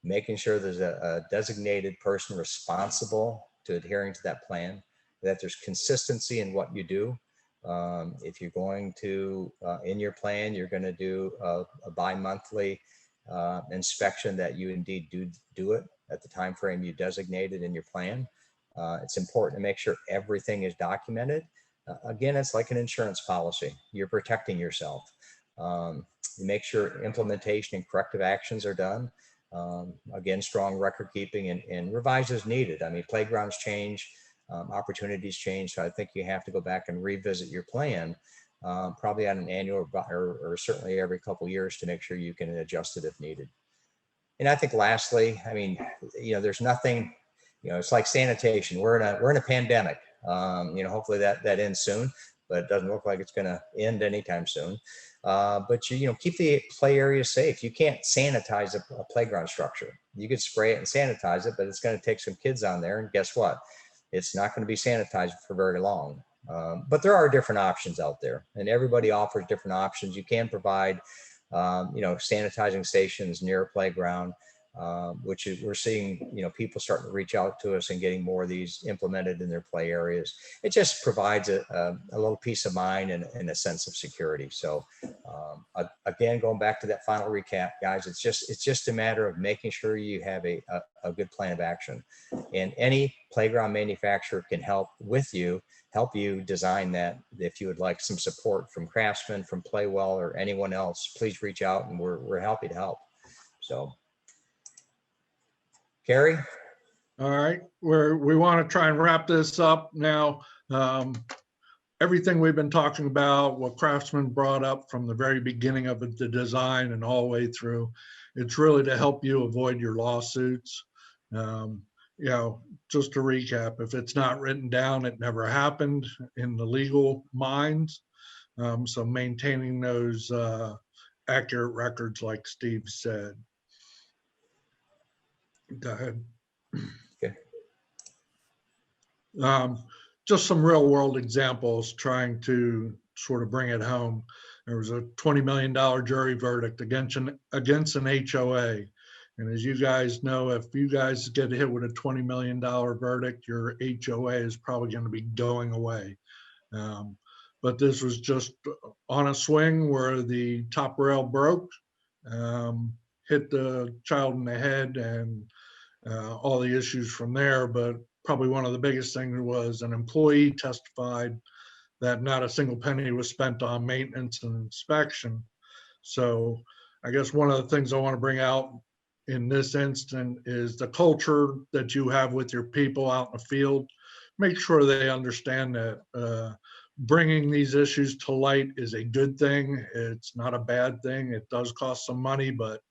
making sure there's a designated person responsible to adhering to that plan, that there's consistency in what you do. If you're going to, in your plan, you're going to do a bi-monthly inspection, that you indeed do it at the time frame you designated in your plan. It's important to make sure everything is documented. Again, it's like an insurance policy. You're protecting yourself. You make sure implementation and corrective actions are done. Again, strong record keeping and revise as needed. I mean, playgrounds change, opportunities change. So I think you have to go back and revisit your plan, probably on an annual or certainly every couple of years, to make sure you can adjust it if needed. And I think lastly, I mean, there's nothing, it's like sanitation. We're in a pandemic. Hopefully that ends soon, but it doesn't look like it's going to end anytime soon. But keep the play area safe. You can't sanitize a playground structure. You could spray it and sanitize it, but it's going to take some kids on there, and guess what? It's not going to be sanitized for very long. But there are different options out there, and everybody offers different options. You can provide, sanitizing stations near a playground, which we're seeing, people starting to reach out to us and getting more of these implemented in their play areas. It just provides a little peace of mind and a sense of security. So again, going back to that final recap, guys, it's just a matter of making sure you have a good plan of action, and any playground manufacturer can help you design that. If you would like some support from Craftsman, from Playwell, or anyone else, please reach out, and we're happy to help. So, Carrie? All right, we want to try and wrap this up now. Everything we've been talking about, what Craftsman brought up from the very beginning of the design and all the way through, it's really to help you avoid your lawsuits. Just to recap, if it's not written down, it never happened in the legal minds. So maintaining those accurate records, like Steve said. Go ahead. Okay. Just some real world examples, trying to sort of bring it home. There was a $20 million jury verdict against an HOA. And as you guys know, if you guys get hit with a $20 million verdict, your HOA is probably going to be going away. But this was just on a swing where the top rail broke, hit the child in the head, and all the issues from there. But probably one of the biggest things was an employee testified that not a single penny was spent on maintenance and inspection. So I guess one of the things I want to bring out in this instant is the culture that you have with your people out in the field. Make sure they understand that bringing these issues to light is a good thing. It's not a bad thing. It does cost some money, but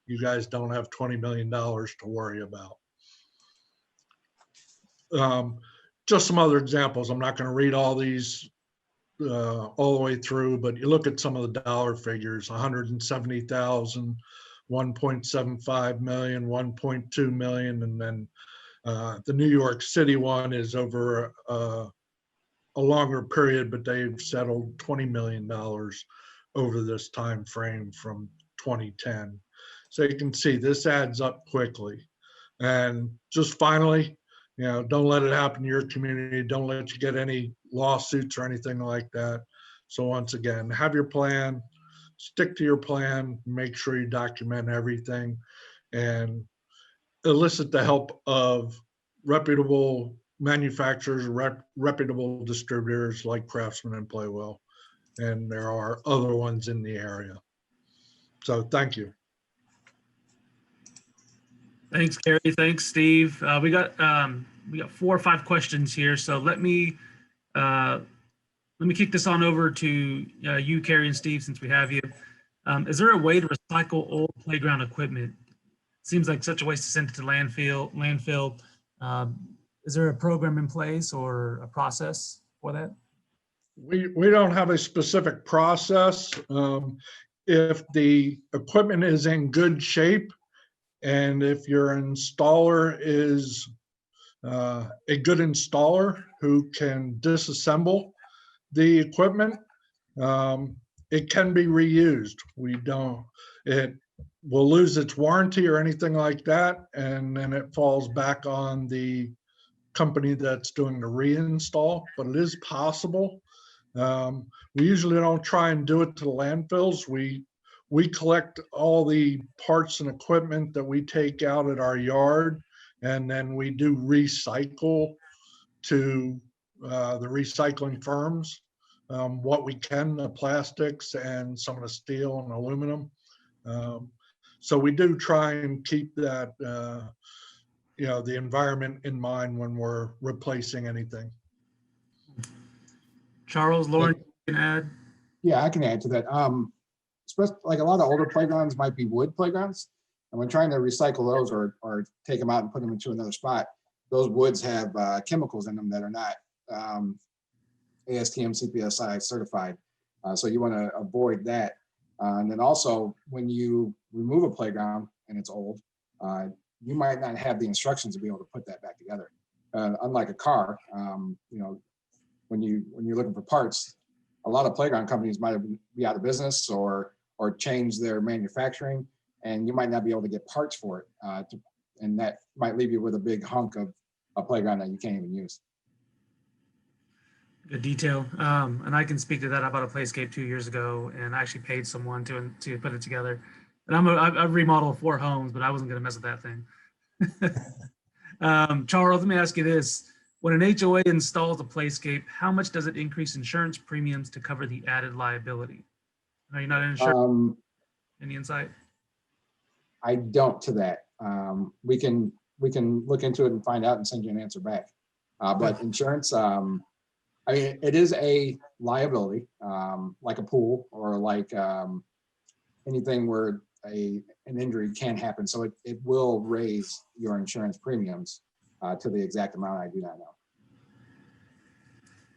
you guys don't have $20 million to worry about. Just some other examples. I'm not going to read all these all the way through, but you look at some of the dollar figures, 170,000, 1.75 million, 1.2 million, and then the New York City one is over a longer period, but they've settled $20 million over this time frame from 2010. So you can see this adds up quickly. And just finally, don't let it happen to your community. Don't let you get any lawsuits or anything like that. So once again, have your plan, stick to your plan, make sure you document everything, and elicit the help of reputable manufacturers, reputable distributors like Craftsman and Playwell. And there are other ones in the area. So thank you. Thanks, Gary. Thanks, Steve. We got 4 or 5 questions here. So let me kick this on over to you, Carrie and Steve, since we have you. Is there a way to recycle old playground equipment? Seems like such a waste to send it to landfill. Is there a program in place or a process for that? We don't have a specific process. If the equipment is in good shape, and if your installer is a good installer who can disassemble the equipment, it can be reused. It will lose its warranty or anything like that, and then it falls back on the company that's doing the reinstall, but it is possible. We usually don't try and do it to the landfills. We collect all the parts and equipment that we take out at our yard, and then we do recycle to the recycling firms what we can, the plastics and some of the steel and aluminum. So we do try and keep that, the environment in mind when we're replacing anything. Charles, Lauren, you can add? Yeah, I can add to that. Like a lot of older playgrounds might be wood playgrounds, and when trying to recycle those or take them out and put them into another spot, those woods have chemicals in them that are not ASTM CPSI certified. So you want to avoid that. And then also, when you remove a playground and it's old, you might not have the instructions to be able to put that back together. Unlike a car, when you're looking for parts, a lot of playground companies might be out of business or change their manufacturing, and you might not be able to get parts for it. And that might leave you with a big hunk of a playground that you can't even use. Good detail. And I can speak to that. I bought a playscape 2 years ago, and I actually paid someone to put it together. And I've remodeled 4 homes, but I wasn't going to mess with that thing. Charles, let me ask you this. When an HOA installs a playscape, how much does it increase insurance premiums to cover the added liability? Are you not insured? Any insight? I don't to that. We can look into it and find out and send you an answer back. But insurance, I mean, it is a liability, like a pool or like anything where an injury can happen. So it will raise your insurance premiums to the exact amount I do not know.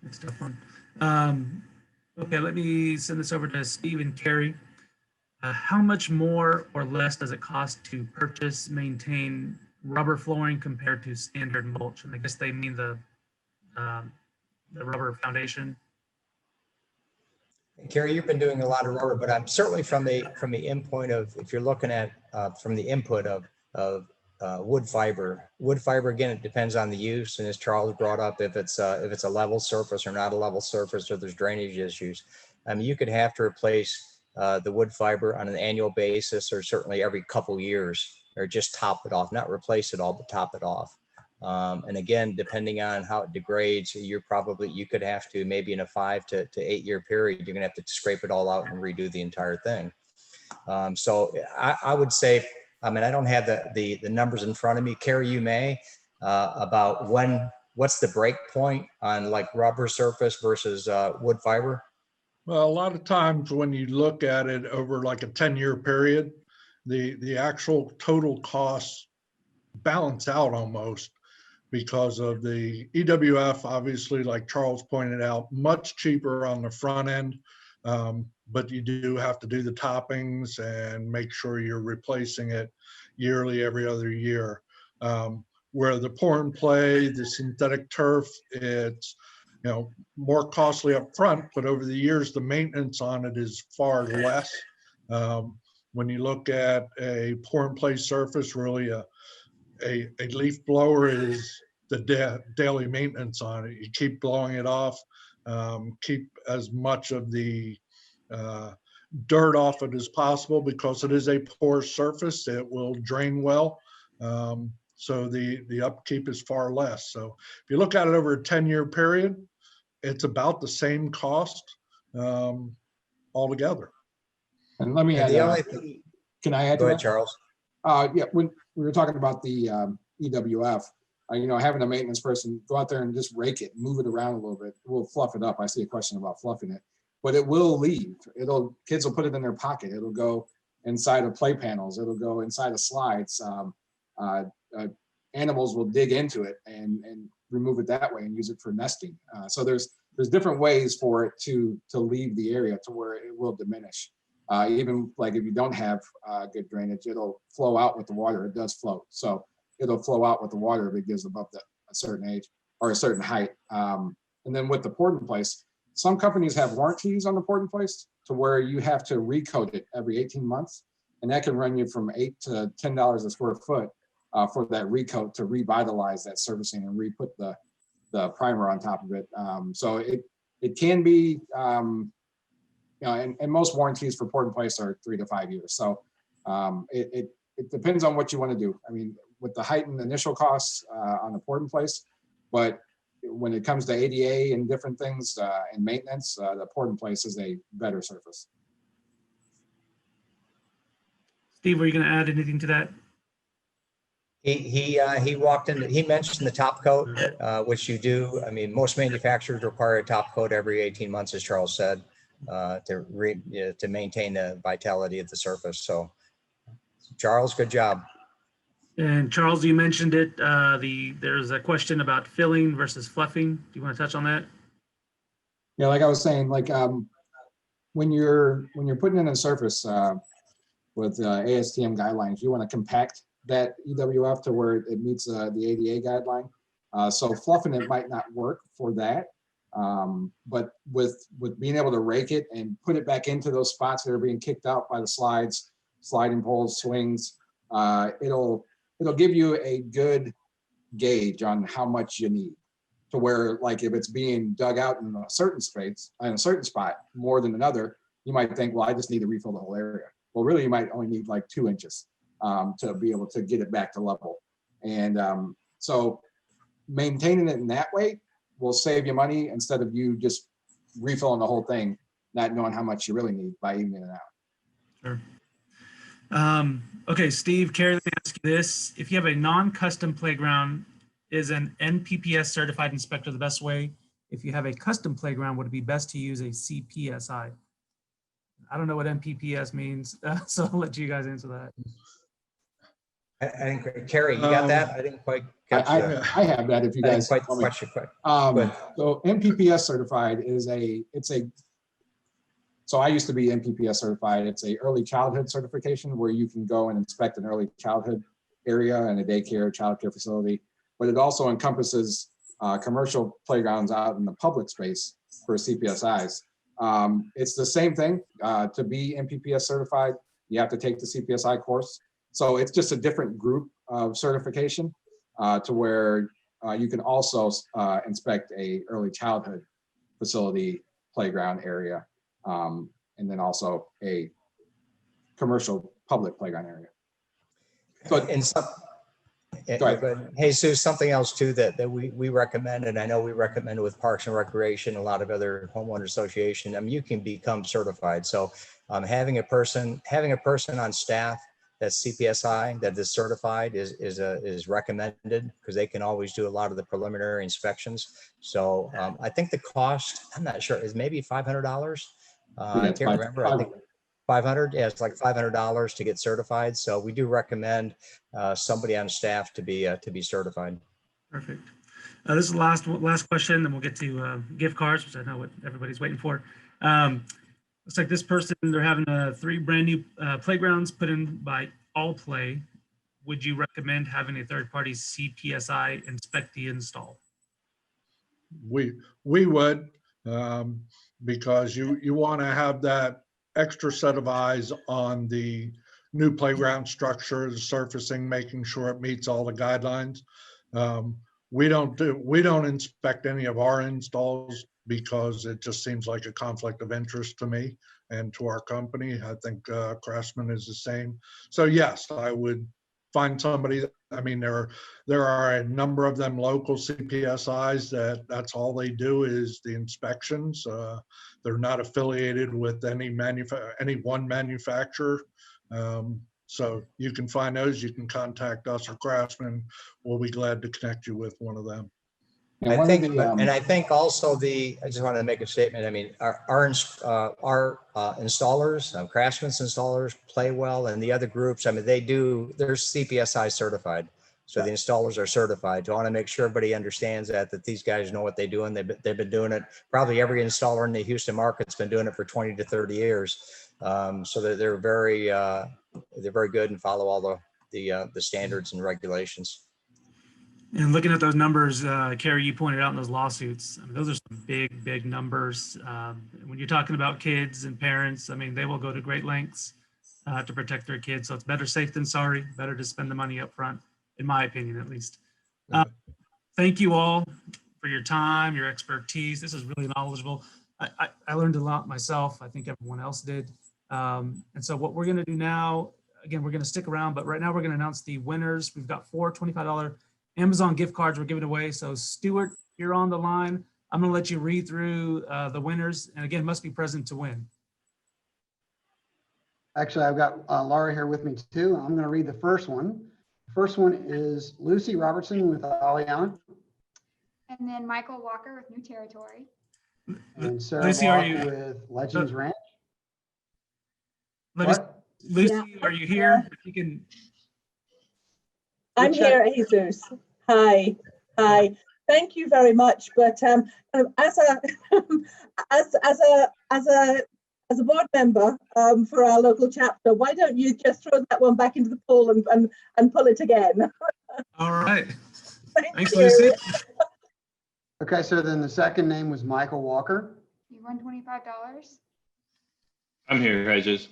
That's a tough one. Okay, let me send this over to Steve and Carrie. How much more or less does it cost to purchase, maintain rubber flooring compared to standard mulch? And I guess they mean the rubber foundation. Carrie, you've been doing a lot of rubber, but I'm certainly from the endpoint of, if you're looking at from the input of wood fiber. Wood fiber, again, it depends on the use, and as Charles brought up, if it's a level surface or not a level surface, or there's drainage issues. I mean, you could have to replace the wood fiber on an annual basis, or certainly every couple years, or just top it off, not replace it all, but top it off. And again, depending on how it degrades, you could have to, maybe in a 5 to 8 year period, you're gonna have to scrape it all out and redo the entire thing. So I would say, I mean, I don't have the numbers in front of me. Carrie, you may, about what's the break point on like rubber surface versus wood fiber? Well, a lot of times when you look at it over like a 10-year period, the actual total costs balance out almost. because of the EWF, obviously, like Charles pointed out, much cheaper on the front end. But you do have to do the toppings and make sure you're replacing it yearly, every other year. Where the pour and play, the synthetic turf, it's, you know, more costly up front, but over the years, the maintenance on it is far less. When you look at a pour and play surface, really a leaf blower is the daily maintenance on it. You keep blowing it off, keep as much of the dirt off it as possible, because it is a porous surface. It will drain well. So the upkeep is far less. So if you look at it over a 10-year period, it's about the same cost altogether. And let me And add, the only thing, can I add go to ahead, that? Charles. Yeah, when we were talking about the EWF, you know, having a maintenance person go out there and just rake it, move it around a little bit, we'll fluff it up. I see a question about fluffing it, but it will leave. Kids will put it in their pocket. It'll go inside of play panels. It'll go inside of slides. Animals will dig into it and remove it that way and use it for nesting. So there's different ways for it to leave the area to where it will diminish. Even like if you don't have good drainage, it'll flow out with the water. It does float. So it'll flow out with the water if it gives above a certain age or a certain height. And then with the port in place, some companies have warranties on the port in place to where you have to recoat it every 18 months. And that can run you from $8 to $10 a square foot for that recoat to revitalize that surfacing and re-put the primer on top of it. So it can be, you know, and most warranties for port in place are 3 to 5 years. So it depends on what you want to do. I mean, with the heightened initial costs on the port in place, but when it comes to ADA and different things and maintenance, the port in place is a better surface. Steve, were you going to add anything to that? He walked in, he mentioned the top coat, which you do. I mean, most manufacturers require a top coat every 18 months, as Charles said, to maintain the vitality of the surface. So Charles, good job. And Charles, you mentioned it. There's a question about filling versus fluffing. Do you want to touch on that? Yeah, like I was saying, like when you're putting in a surface with ASTM guidelines, you want to compact that EWF to where it meets the ADA guideline. So fluffing it might not work for that. But with being able to rake it and put it back into those spots that are being kicked out by the slides, sliding poles, swings, it'll give you a good gauge on how much you need, to where, like, if it's being dug out in a certain space, in a certain spot more than another, you might think, well, I just need to refill the whole area. Well, really, you might only need like 2 inches to be able to get it back to level. And so maintaining it in that way will save you money instead of you just refilling the whole thing, not knowing how much you really need by evening it out. Sure. Okay, Steve, Carrie, let me ask you this. If you have a non-custom playground, is an NPPS certified inspector the best way? If you have a custom playground, would it be best to use a CPSI? I don't know what NPPS means, so I'll let you guys answer that. I think, Carrie, you got that? I didn't quite catch that. I have that if you guys quite tell me. catch it quick. So NPPS certified is so I used to be NPPS certified. It's a early childhood certification where you can go and inspect an early childhood area and a daycare, childcare facility, but it also encompasses commercial playgrounds out in the public space for CPSIs. It's the same thing. To be NPPS certified, you have to take the CPSI course. So it's just a different group of certification to where you can also inspect a early childhood facility playground area, and then also a commercial public playground area. But in some, Go ahead. hey, Sue, something else too that we recommend, and I know we recommend it with Parks and Recreation, a lot of other homeowner association. I mean, you can become certified. So having a person on staff that's CPSI, that is certified, is recommended, because they can always do a lot of the preliminary inspections. So I think the cost, I'm not sure, is maybe $500. I can't remember. I think 500. Yeah, it's like $500 to get certified. So we do recommend somebody on staff to be certified. Perfect. This is the last question, then we'll get to gift cards, which I know what everybody's waiting for. Looks like this person, they're having 3 brand new playgrounds put in by All Play. Would you recommend having a third-party CPSI inspect the install? We would, because you want to have that extra set of eyes on the new playground structure, the surfacing, making sure it meets all the guidelines. We don't inspect any of our installs because it just seems like a conflict of interest to me and to our company. I think Craftsman is the same. So yes, I would find somebody. I mean, there are a number of them local CPSIs that's all they do is the inspections. They're not affiliated with any one manufacturer. So you can find those. You can contact us or Craftsman. We'll be glad to connect you with one of them. And I one of think, the, and I think also I just wanted to make a statement. I mean, our installers, Craftsman's installers play well, and the other groups, I mean, they're CPSI certified. So the installers are certified. So I want to make sure everybody understands that these guys know what they're doing. They've been doing it. Probably every installer in the Houston market's been doing it for 20 to 30 years. So they're very good and follow all the standards and regulations. And looking at those numbers, Carrie, you pointed out in those lawsuits, I mean, those are some big numbers. When you're talking about kids and parents, I mean, they will go to great lengths to protect their kids. So it's better safe than sorry, better to spend the money up front, in my opinion, at least. Thank you all for your time, your expertise. This is really knowledgeable. I learned a lot myself. I think everyone else did. And so what we're gonna do now, again, we're gonna stick around, but right now we're gonna announce the winners. We've got 4 $25 Amazon gift cards we're giving away. So Stuart, you're on the line. I'm gonna let you read through the winners, and again, must be present to win. Actually, I've got Laura here with me too. I'm going to read the first one. The first one is Lucy Robertson with Ollie Allen. And then Michael Walker with New Territory. And Sarah Lucy, Block are you- with Legends Ranch. Let me, What? Lucy, Yeah. are you here? If you can, I'm check. here, Jesus. Hi. Thank you very much. But as a board member for our local chapter, why don't you just throw that one back into the pool and pull it again? all right. Thanks, you. Lucy. Okay, so then the second name was Michael Walker. You won $25. I'm here, Hedges.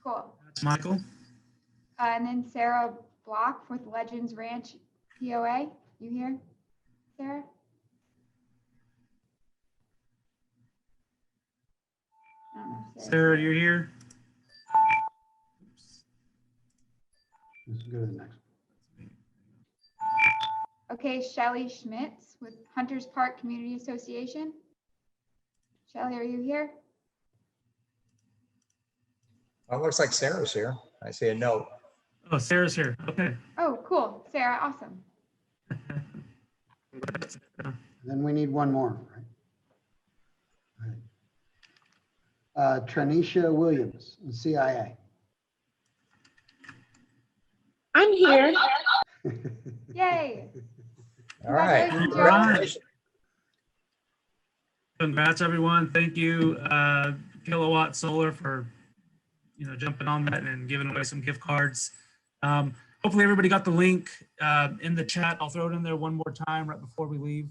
Cool. That's Michael. And then Sarah Block with Legends Ranch POA. You here, Sarah? I don't know if Sarah, you're here. Let's go to the next. Okay, Shelly Schmitz with Hunters Park Community Association. Shelly, are you here? Well, it looks like Sarah's here. I see a note. Oh, Sarah's here. Okay. Oh, cool. Sarah, awesome. Then we need one more, right? Tranisha Williams, CIA. I'm here. Yay. All right. Congratulations, All right. Congratulations. Congrats, everyone. Thank you, Kilowatt Solar, for jumping on that and giving away some gift cards. Hopefully everybody got the link in the chat. I'll throw it in there one more time right before we leave.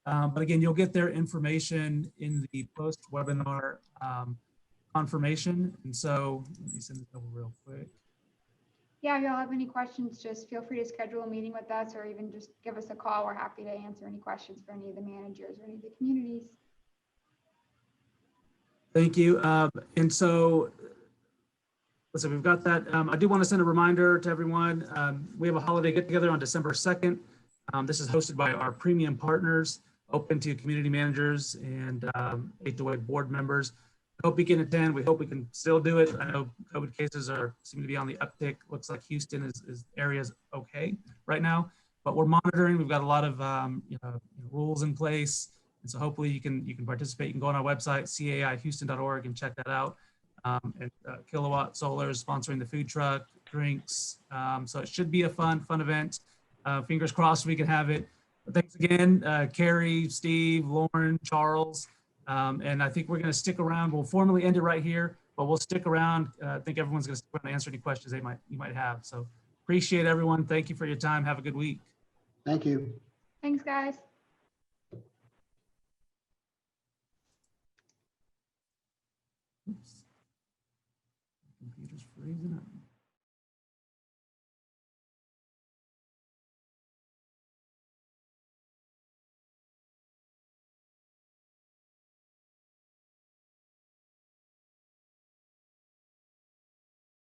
But again, you'll get their information in the post-webinar confirmation. And so let me send it over real quick. Yeah, if y'all have any questions, just feel free to schedule a meeting with us or even just give us a call. We're happy to answer any questions for any of the managers or any of the communities. Thank you. And so, listen, we've got that. I do want to send a reminder to everyone. We have a holiday get together on December 2nd. This is hosted by our premium partners, open to community managers and 808 board members. I hope we can attend. We hope we can still do it. I know COVID cases seem to be on the uptick. Looks like Houston is areas okay right now, but we're monitoring. We've got a lot of rules in place, and so hopefully you can participate. You can go on our website caihouston.org and check that out. And Kilowatt Solar is sponsoring the food truck, drinks. So it should be a fun event. Fingers crossed we can have it. But thanks again, Carrie, Steve, Lauren, Charles. And I think we're going to stick around. We'll formally end it right here, but we'll stick around. I think everyone's going to stick around and answer any questions you might have. So appreciate everyone. Thank you for your time. Have a good week. Thank you. Thanks, guys. Oops. Computer's freezing up.